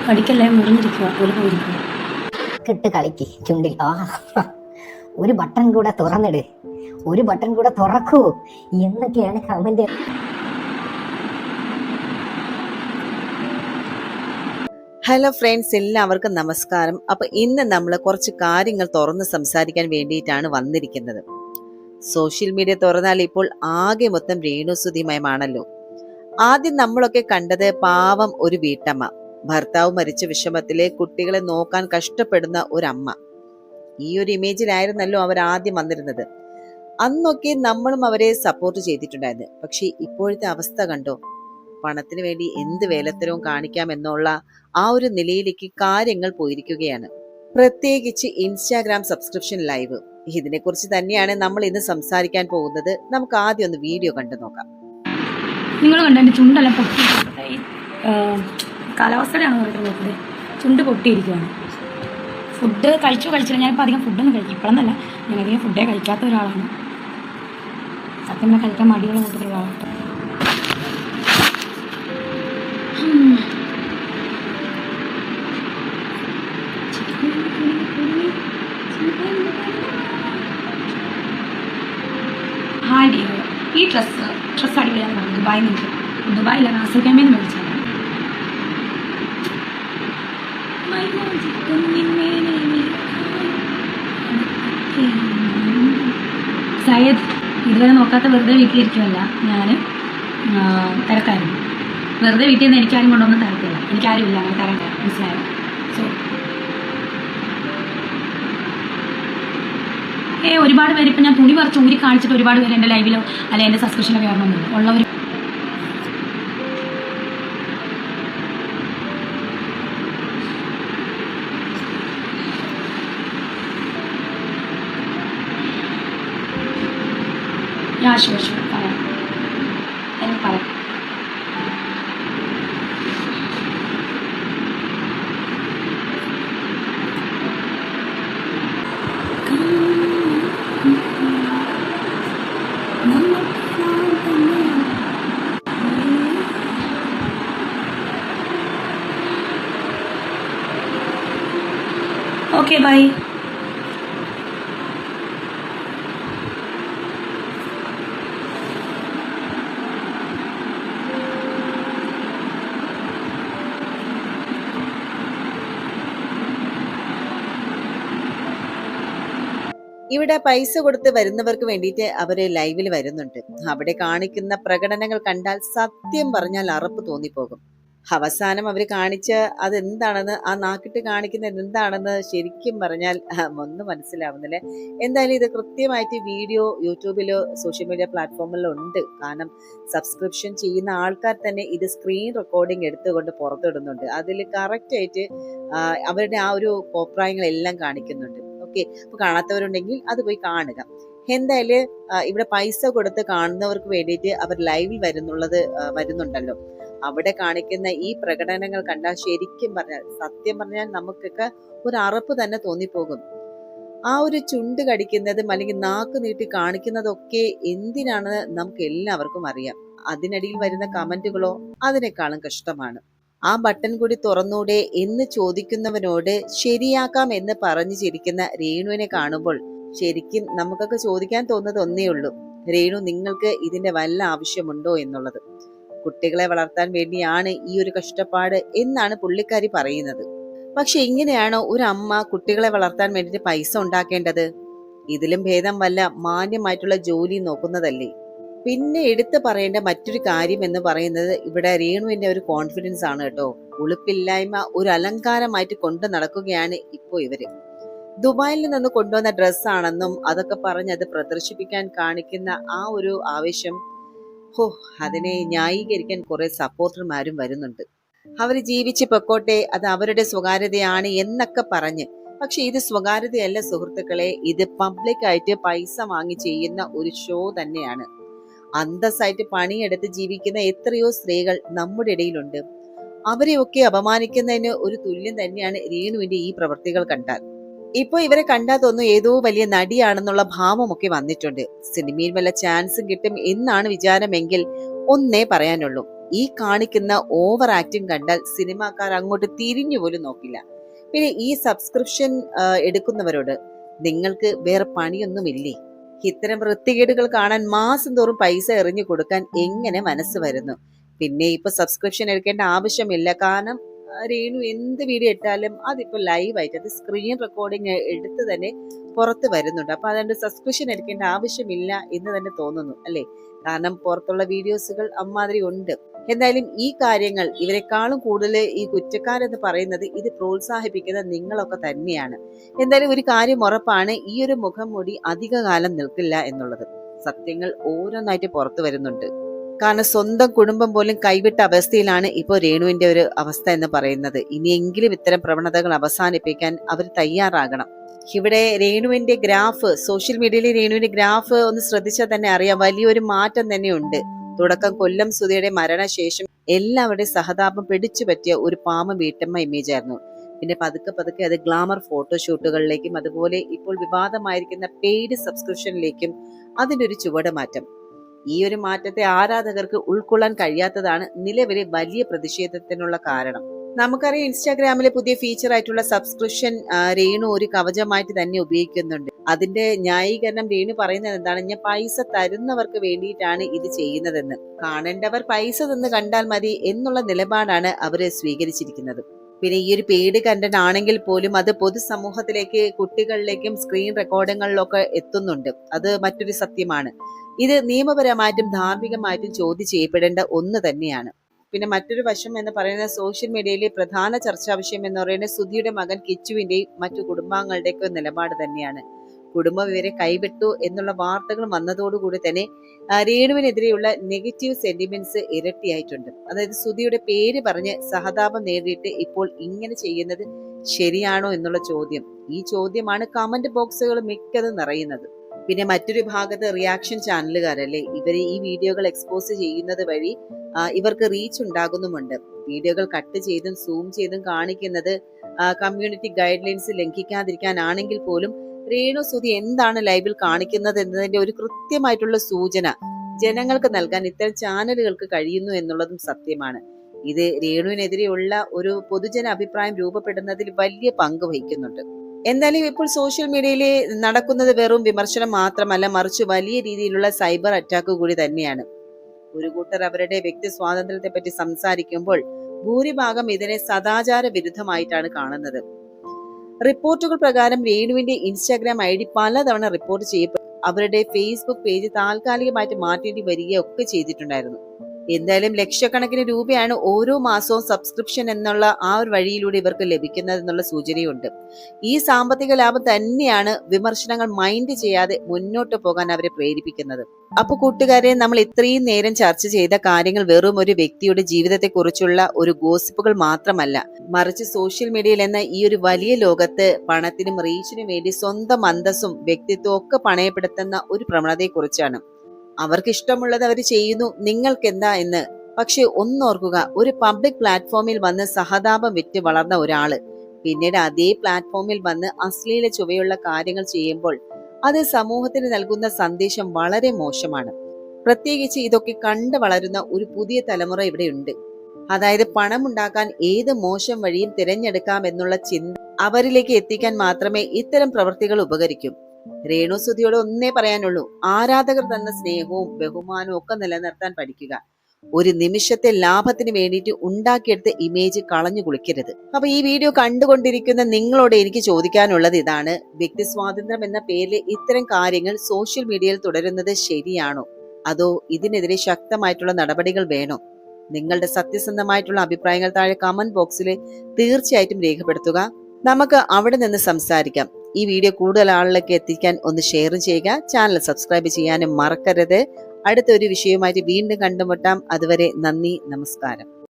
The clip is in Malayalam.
കടിക്കല്ലേ, മുറിഞ്ഞിരിക്കുക, പോലെ പോയിരിക്കുക. കിട്ട് കളിക്ക് ചുണ്ടിൽ. ഒരു ബട്ടൺ കൂടെ തുറന്നിട്, ഒരു ബട്ടൺ കൂടെ തുറക്കൂ എന്നൊക്കെയാണ് കമന്റ്. ഹലോ ഫ്രണ്ട്സ്, എല്ലാവർക്കും നമസ്കാരം. അപ്പൊ ഇന്ന് നമ്മൾ കുറച്ച് കാര്യങ്ങൾ തുറന്ന് സംസാരിക്കാൻ വേണ്ടിയിട്ടാണ് വന്നിരിക്കുന്നത്. സോഷ്യൽ മീഡിയ തുറന്നാൽ ഇപ്പോൾ ആകെ മൊത്തം രേണുസുതിമയമാണല്ലോ. ആദ്യം നമ്മളൊക്കെ കണ്ടത് പാവം ഒരു വീട്ടമ്മ, ഭർത്താവ് മരിച്ച വിഷമത്തിലെ കുട്ടികളെ നോക്കാൻ കഷ്ടപ്പെടുന്ന ഒരമ്മ. ഈ ഒരു ഇമേജിലായിരുന്നല്ലോ അവർ ആദ്യം വന്നിരുന്നത്. അന്നൊക്കെ നമ്മളും അവരെ സപ്പോർട്ട് ചെയ്തിട്ടുണ്ടായിരുന്നു. പക്ഷെ ഇപ്പോഴത്തെ അവസ്ഥ കണ്ടോ? പണത്തിന് വേണ്ടി എന്ത് വേലത്തരവും കാണിക്കാമെന്നുള്ള ആ ഒരു നിലയിലേക്ക് കാര്യങ്ങൾ പോയിരിക്കുകയാണ്. പ്രത്യേകിച്ച് ഇൻസ്റ്റാഗ്രാം സബ്സ്ക്രിപ്ഷൻ ലൈവ്. ഇതിനെക്കുറിച്ച് തന്നെയാണ് നമ്മൾ ഇന്ന് സംസാരിക്കാൻ പോകുന്നത്. നമുക്ക് ആദ്യം ഒന്ന് വീഡിയോ കണ്ടു നോക്കാം. നിങ്ങൾ കണ്ട എൻ്റെ ചുണ്ടെല്ലാം പൊട്ടി, കാലാവസ്ഥയുടെയാണ് പറയുന്നത്, ചുണ്ട് പൊട്ടിയിരിക്കുകയാണ്. ഫുഡ് കഴിച്ചില്ല. ഞാനിപ്പോൾ അധികം ഫുഡൊന്നും കഴിക്കും, ഇപ്പോഴെന്നല്ല, ഞാൻ അധികം ഫുഡേ കഴിക്കാത്ത ഒരാളാണ്. സത്യം കഴിക്കാൻ മടിയുള്ള കൂട്ടത്തിലുള്ള ആളാണ്. ഹായ് ഡിയർ, ഈ ഡ്രസ്സ് അടിപൊളിയാണ്. ദുബായിലാണ് റാസൽ ക്യാമ്പിൽ മേടിച്ചത്. സയ്യദ് ഇതുവരെ നോക്കാത്ത വെറുതെ വീട്ടിലിരിക്കുമല്ല, ഞാൻ തിരക്കായിരുന്നു. വെറുതെ വീട്ടിൽ നിന്ന് എനിക്കാരും കൊണ്ടൊന്നും തിരക്കില്ല, എനിക്കാരും ഇല്ല അങ്ങനെ തരണ്ട, മനസ്സിലായോ? സോ ഒരുപാട് പേര് ഇപ്പം ഞാൻ തുണി പറിച്ച് ഊരി കാണിച്ചിട്ട് ഒരുപാട് പേര് എൻ്റെ ലൈവിലോ അല്ലെ എൻ്റെ സബ്സ്ക്രിപ്ഷനോ കയറണമെന്നില്ല. ഉള്ളവർ പറയാം, എനിക്ക് പറയാം. Okay, bye. ഇവിടെ പൈസ കൊടുത്ത് വരുന്നവർക്ക് വേണ്ടിയിട്ട് അവര് ലൈവിൽ വരുന്നുണ്ട്. അവിടെ കാണിക്കുന്ന പ്രകടനങ്ങൾ കണ്ടാൽ സത്യം പറഞ്ഞാൽ അറപ്പ് തോന്നിപ്പോകും. അവസാനം അവര് കാണിച്ച അതെന്താണെന്ന്, ആ നാക്കിട്ട് കാണിക്കുന്നത് എന്താണെന്ന് ശരിക്കും പറഞ്ഞാൽ ഒന്നും മനസ്സിലാവുന്നില്ല. എന്തായാലും ഇത് കൃത്യമായിട്ട് വീഡിയോ യൂട്യൂബിലോ സോഷ്യൽ മീഡിയ പ്ലാറ്റ്ഫോമിലോ ഉണ്ട്. കാരണം സബ്സ്ക്രിപ്ഷൻ ചെയ്യുന്ന ആൾക്കാർ തന്നെ ഇത് സ്ക്രീൻ റെക്കോർഡിംഗ് എടുത്തുകൊണ്ട് പുറത്തിടുന്നുണ്ട്. അതിൽ കറക്റ്റായിട്ട് അവരുടെ ആ ഒരു കോപ്രായങ്ങളെല്ലാം കാണിക്കുന്നുണ്ട്. ഓക്കെ, അപ്പൊ കാണാത്തവരുണ്ടെങ്കിൽ അത് പോയി കാണുക. എന്തായാലും ഇവിടെ പൈസ കൊടുത്ത് കാണുന്നവർക്ക് വേണ്ടിയിട്ട് അവർ ലൈവിൽ വരുന്നുണ്ടല്ലോ. അവിടെ കാണിക്കുന്ന ഈ പ്രകടനങ്ങൾ കണ്ടാൽ ശരിക്കും പറഞ്ഞാൽ, സത്യം പറഞ്ഞാൽ നമുക്കൊക്കെ ഒരു അറപ്പ് തന്നെ തോന്നിപ്പോകും. ആ ഒരു ചുണ്ട് കടിക്കുന്നതും അല്ലെങ്കിൽ നാക്ക് നീട്ടി കാണിക്കുന്നതൊക്കെ എന്തിനാണെന്ന് നമുക്ക് എല്ലാവർക്കും അറിയാം. അതിനിടയിൽ വരുന്ന കമന്റുകളോ അതിനേക്കാളും കഷ്ടമാണ്. ആ ബട്ടൺ കൂടി തുറന്നൂടെ എന്ന് ചോദിക്കുന്നവനോട് ശരിയാക്കാം എന്ന് പറഞ്ഞു ചിരിക്കുന്ന രേണുവിനെ കാണുമ്പോൾ ശരിക്കും നമുക്കൊക്കെ ചോദിക്കാൻ തോന്നുന്നത് ഒന്നേ ഉള്ളൂ, രേണു, നിങ്ങൾക്ക് ഇതിന്റെ വല്ല ആവശ്യമുണ്ടോ എന്നുള്ളത്. കുട്ടികളെ വളർത്താൻ വേണ്ടിയാണ് ഈ ഒരു കഷ്ടപ്പാട് എന്നാണ് പുള്ളിക്കാരി പറയുന്നത്. പക്ഷെ ഇങ്ങനെയാണോ ഒരു അമ്മ കുട്ടികളെ വളർത്താൻ വേണ്ടിയിട്ട് പൈസ ഉണ്ടാക്കേണ്ടത്? ഇതിലും ഭേദം വല്ല മാന്യമായിട്ടുള്ള ജോലി നോക്കുന്നതല്ലേ. പിന്നെ എടുത്തു പറയേണ്ട മറ്റൊരു കാര്യം എന്ന് പറയുന്നത് ഇവിടെ രേണുവിന്റെ ഒരു കോൺഫിഡൻസ് ആണ് കേട്ടോ. ഉളുപ്പില്ലായ്മ ഒരു അലങ്കാരമായിട്ട് കൊണ്ടു നടക്കുകയാണ് ഇപ്പോ ഇവര്. ദുബായിൽ നിന്ന് കൊണ്ടുവന്ന ഡ്രസ്സാണെന്നും അതൊക്കെ പറഞ്ഞ് അത് പ്രദർശിപ്പിക്കാൻ കാണിക്കുന്ന ആ ഒരു ആവേശം, അതിനെ ന്യായീകരിക്കാൻ കുറെ സപ്പോർട്ടർമാരും വരുന്നുണ്ട്. അവര് ജീവിച്ച് പൊക്കോട്ടെ, അത് അവരുടെ സ്വകാര്യതയാണ് എന്നൊക്കെ പറഞ്ഞ്. പക്ഷെ ഇത് സ്വകാര്യതയല്ല സുഹൃത്തുക്കളെ, ഇത് പബ്ലിക്കായിട്ട് പൈസ വാങ്ങി ചെയ്യുന്ന ഒരു ഷോ തന്നെയാണ്. അന്തസ്സായിട്ട് പണിയെടുത്ത് ജീവിക്കുന്ന എത്രയോ സ്ത്രീകൾ നമ്മുടെ ഇടയിലുണ്ട്. അവരെയൊക്കെ അപമാനിക്കുന്നതിന് ഒരു തുല്യം തന്നെയാണ് രേണുവിന്റെ ഈ പ്രവൃത്തികൾ കണ്ടാൽ. ഇപ്പൊ ഇവരെ കണ്ടാൽ തോന്നുന്നു ഏതോ വലിയ നടിയാണെന്നുള്ള ഭാവമൊക്കെ വന്നിട്ടുണ്ട്. സിനിമയിൽ വല്ല ചാൻസും കിട്ടും എന്നാണ് വിചാരമെങ്കിൽ ഒന്നേ പറയാനുള്ളൂ, ഈ കാണിക്കുന്ന ഓവർ ആക്ടിങ് കണ്ടാൽ സിനിമാക്കാർ അങ്ങോട്ട് തിരിഞ്ഞു പോലും നോക്കില്ല. പിന്നെ ഈ സബ്സ്ക്രിപ്ഷൻ എടുക്കുന്നവരോട് നിങ്ങൾക്ക് വേറെ പണിയൊന്നുമില്ലേ? ഇത്തരം വൃത്തികേടുകൾ കാണാൻ മാസം തോറും പൈസ എറിഞ്ഞു കൊടുക്കാൻ എങ്ങനെ മനസ്സ് വരുന്നു? പിന്നെ ഇപ്പൊ സബ്സ്ക്രിപ്ഷൻ എടുക്കേണ്ട ആവശ്യമില്ല. കാരണം രേണു എന്ത് വീഡിയോ ഇട്ടാലും അതിപ്പോ ലൈവായിട്ട് അത് സ്ക്രീൻ റെക്കോർഡിങ് എടുത്ത് തന്നെ പുറത്ത് വരുന്നുണ്ട്. അപ്പൊ അതുകൊണ്ട് സബ്സ്ക്രിപ്ഷൻ എടുക്കേണ്ട ആവശ്യമില്ല എന്ന് തന്നെ തോന്നുന്നു അല്ലേ? കാരണം പുറത്തുള്ള വീഡിയോസുകൾ അമ്മാതിരി ഉണ്ട്. എന്തായാലും ഈ കാര്യങ്ങൾ ഇവരെക്കാളും കൂടുതൽ ഈ കുറ്റക്കാരെന്ന് പറയുന്നത് ഇത് പ്രോത്സാഹിപ്പിക്കുന്ന നിങ്ങളൊക്കെ തന്നെയാണ്. എന്തായാലും ഒരു കാര്യം ഉറപ്പാണ്, ഈ ഒരു മുഖംമൂടി അധികകാലം നിൽക്കില്ല എന്നുള്ളത്. സത്യങ്ങൾ ഓരോന്നായിട്ട് പുറത്തു വരുന്നുണ്ട്. കാരണം സ്വന്തം കുടുംബം പോലും കൈവിട്ട അവസ്ഥയിലാണ് ഇപ്പോൾ രേണുവിന്റെ ഒരു അവസ്ഥ എന്ന് പറയുന്നത്. ഇനിയെങ്കിലും ഇത്തരം പ്രവണതകൾ അവസാനിപ്പിക്കാൻ അവർ തയ്യാറാകണം. ഇവിടെ രേണുവിന്റെ ഗ്രാഫ്, സോഷ്യൽ മീഡിയയിലെ രേണുവിന്റെ ഗ്രാഫ് ഒന്ന് ശ്രദ്ധിച്ചാൽ തന്നെ അറിയാം, വലിയൊരു മാറ്റം തന്നെയുണ്ട്. തുടക്കം കൊല്ലം സുധിയുടെ മരണശേഷം എല്ലാവരുടെയും സഹതാപം പിടിച്ചു പറ്റിയ ഒരു പാമ്പ് വീട്ടമ്മ ഇമേജ് ആയിരുന്നു. പിന്നെ പതുക്കെ പതുക്കെ അത് ഗ്ലാമർ ഫോട്ടോഷൂട്ടുകളിലേക്കും അതുപോലെ ഇപ്പോൾ വിവാദമായിരിക്കുന്ന പെയ്ഡ് സബ്സ്ക്രിപ്ഷനിലേക്കും അതിന്റെ ഒരു ചുവടുമാറ്റം. ഈ ഒരു മാറ്റത്തെ ആരാധകർക്ക് ഉൾക്കൊള്ളാൻ കഴിയാത്തതാണ് നിലവിലെ വലിയ പ്രതിഷേധത്തിനുള്ള കാരണം. നമുക്കറിയാം, ഇൻസ്റ്റാഗ്രാമിലെ പുതിയ ഫീച്ചർ ആയിട്ടുള്ള സബ്സ്ക്രിപ്ഷൻ രേണു ഒരു കവചമായിട്ട് തന്നെ ഉപയോഗിക്കുന്നുണ്ട്. അതിന്റെ ന്യായീകരണം രേണു പറയുന്നത് എന്താണ്? ഞാൻ പൈസ തരുന്നവർക്ക് വേണ്ടിയിട്ടാണ് ഇത് ചെയ്യുന്നതെന്ന്. കാണേണ്ടവർ പൈസ തന്ന് കണ്ടാൽ മതി എന്നുള്ള നിലപാടാണ് അവര് സ്വീകരിച്ചിരിക്കുന്നത്. പിന്നെ ഈ ഒരു പെയ്ഡ് കണ്ടന്റ് ആണെങ്കിൽ പോലും അത് പൊതുസമൂഹത്തിലേക്ക്, കുട്ടികളിലേക്കും സ്ക്രീൻ റെക്കോർഡിങ്ങളിലൊക്കെ എത്തുന്നുണ്ട്. അത് മറ്റൊരു സത്യമാണ്. ഇത് നിയമപരമായിട്ടും ധാർമ്മികമായിട്ടും ചോദ്യം ചെയ്യപ്പെടേണ്ട ഒന്ന് തന്നെയാണ്. പിന്നെ മറ്റൊരു വശം എന്ന് പറയുന്നത് സോഷ്യൽ മീഡിയയിലെ പ്രധാന ചർച്ചാ വിഷയം എന്ന് പറയുന്നത് സുധിയുടെ മകൻ കിച്ചുവിന്റെയും മറ്റു കുടുംബാംഗങ്ങളുടെയൊക്കെ നിലപാട് തന്നെയാണ്. കുടുംബം ഇവരെ കൈവിട്ടു എന്നുള്ള വാർത്തകൾ വന്നതോടുകൂടി തന്നെ രേണുവിനെതിരെയുള്ള നെഗറ്റീവ് സെന്റിമെന്റ്സ് ഇരട്ടിയായിട്ടുണ്ട്. അതായത് സുധിയുടെ പേര് പറഞ്ഞ് സഹതാപം നേടിയിട്ട് ഇപ്പോൾ ഇങ്ങനെ ചെയ്യുന്നത് ശരിയാണോ എന്നുള്ള ചോദ്യം. ഈ ചോദ്യമാണ് കമന്റ് ബോക്സുകൾ മിക്കതും നിറയുന്നത്. പിന്നെ മറ്റൊരു ഭാഗത്ത് റിയാക്ഷൻ ചാനലുകാരല്ലേ, ഇവര് ഈ വീഡിയോകൾ എക്സ്പോസ് ചെയ്യുന്നത് വഴി ഇവർക്ക് റീച്ച് ഉണ്ടാകുന്നുമുണ്ട്. വീഡിയോകൾ കട്ട് ചെയ്തും സൂം ചെയ്തും കാണിക്കുന്നത് കമ്മ്യൂണിറ്റി ഗൈഡ് ലൈൻസ് ലംഘിക്കാതിരിക്കാനാണെങ്കിൽ പോലും രേണു സുധി എന്താണ് ലൈവിൽ കാണിക്കുന്നത് എന്നതിന്റെ ഒരു കൃത്യമായിട്ടുള്ള സൂചന ജനങ്ങൾക്ക് നൽകാൻ ഇത്തരം ചാനലുകൾക്ക് കഴിയുന്നു എന്നുള്ളതും സത്യമാണ്. ഇത് രേണുവിനെതിരെയുള്ള ഒരു പൊതുജന അഭിപ്രായം രൂപപ്പെടുന്നതിൽ വലിയ പങ്ക് വഹിക്കുന്നുണ്ട്. എന്തായാലും ഇപ്പോൾ സോഷ്യൽ മീഡിയയിൽ നടക്കുന്നത് വെറും വിമർശനം മാത്രമല്ല, മറിച്ച് വലിയ രീതിയിലുള്ള സൈബർ അറ്റാക്ക് കൂടി തന്നെയാണ്. ഒരു കൂട്ടർ അവരുടെ വ്യക്തി സ്വാതന്ത്ര്യത്തെ പറ്റി സംസാരിക്കുമ്പോൾ ഭൂരിഭാഗം ഇതിനെ സദാചാര വിരുദ്ധമായിട്ടാണ് കാണുന്നത്. റിപ്പോർട്ടുകൾ പ്രകാരം രേണുവിന്റെ ഇൻസ്റ്റാഗ്രാം ID പലതവണ റിപ്പോർട്ട് ചെയ്യപ്പെട്ടു. അവരുടെ ഫേസ്ബുക്ക് പേജ് താൽക്കാലികമായിട്ട് മാറ്റേണ്ടി വരികയൊക്കെ ചെയ്തിട്ടുണ്ടായിരുന്നു. എന്തായാലും ലക്ഷക്കണക്കിന് രൂപയാണ് ഓരോ മാസവും സബ്സ്ക്രിപ്ഷൻ എന്നുള്ള ആ ഒരു വഴിയിലൂടെ ഇവർക്ക് ലഭിക്കുന്നത് എന്നുള്ള സൂചനയുണ്ട്. ഈ സാമ്പത്തിക ലാഭം തന്നെയാണ് വിമർശനങ്ങൾ മൈൻഡ് ചെയ്യാതെ മുന്നോട്ട് പോകാൻ അവരെ പ്രേരിപ്പിക്കുന്നത്. അപ്പൊ കൂട്ടുകാരെ, നമ്മൾ ഇത്രയും നേരം ചർച്ച ചെയ്ത കാര്യങ്ങൾ വെറും ഒരു വ്യക്തിയുടെ ജീവിതത്തെ കുറിച്ചുള്ള ഒരു ഗോസിപ്പുകൾ മാത്രമല്ല, മറിച്ച് സോഷ്യൽ മീഡിയയിൽ എന്ന ഈ ഒരു വലിയ ലോകത്ത് പണത്തിനും റീച്ചിനും വേണ്ടി സ്വന്തം അന്തസ്സും വ്യക്തിത്വവും ഒക്കെ പണയപ്പെടുത്തുന്ന ഒരു പ്രവണതയെ കുറിച്ചാണ്. അവർക്ക് ഇഷ്ടമുള്ളത് അവർ ചെയ്യുന്നു, നിങ്ങൾക്ക് എന്താ എന്ന്. പക്ഷെ ഒന്നോർക്കുക, ഒരു പബ്ലിക് പ്ലാറ്റ്ഫോമിൽ വന്ന് സഹതാപം വിറ്റ് വളർന്ന ഒരാള് പിന്നീട് അതേ പ്ലാറ്റ്ഫോമിൽ വന്ന് അശ്ലീല ചുവയുള്ള കാര്യങ്ങൾ ചെയ്യുമ്പോൾ അത് സമൂഹത്തിന് നൽകുന്ന സന്ദേശം വളരെ മോശമാണ്. പ്രത്യേകിച്ച് ഇതൊക്കെ കണ്ടു വളരുന്ന ഒരു പുതിയ തലമുറ ഇവിടെയുണ്ട്. അതായത് പണമുണ്ടാക്കാൻ ഏത് മോശം വഴിയും തിരഞ്ഞെടുക്കാം എന്നുള്ള ചിന്ത അവരിലേക്ക് എത്തിക്കാൻ മാത്രമേ ഇത്തരം പ്രവൃത്തികൾ ഉപകരിക്കൂ. രേണു സുധിയോട് ഒന്നേ പറയാനുള്ളൂ, ആരാധകർ തന്ന സ്നേഹവും ബഹുമാനവും ഒക്കെ നിലനിർത്താൻ പഠിക്കുക. ഒരു നിമിഷത്തെ ലാഭത്തിന് വേണ്ടിയിട്ട് ഉണ്ടാക്കിയെടുത്ത ഇമേജ് കളഞ്ഞു കുളിക്കരുത്. അപ്പൊ ഈ വീഡിയോ കണ്ടുകൊണ്ടിരിക്കുന്ന നിങ്ങളോട് എനിക്ക് ചോദിക്കാനുള്ളത് ഇതാണ്: വ്യക്തി സ്വാതന്ത്ര്യം എന്ന പേരിൽ ഇത്തരം കാര്യങ്ങൾ സോഷ്യൽ മീഡിയയിൽ തുടരുന്നത് ശരിയാണോ, അതോ ഇതിനെതിരെ ശക്തമായിട്ടുള്ള നടപടികൾ വേണോ? നിങ്ങളുടെ സത്യസന്ധമായിട്ടുള്ള അഭിപ്രായങ്ങൾ താഴെ കമന്റ് ബോക്സിൽ തീർച്ചയായിട്ടും രേഖപ്പെടുത്തുക. നമുക്ക് അവിടെ നിന്ന് സംസാരിക്കാം. ഈ വീഡിയോ കൂടുതൽ ആളിലേക്ക് എത്തിക്കാൻ ഒന്ന് ഷെയർ ചെയ്യുക. ചാനൽ സബ്സ്ക്രൈബ് ചെയ്യാനും മറക്കരുത്. അടുത്തൊരു വിഷയവുമായിട്ട് വീണ്ടും കണ്ടുമുട്ടാം. അതുവരെ നന്ദി, നമസ്കാരം.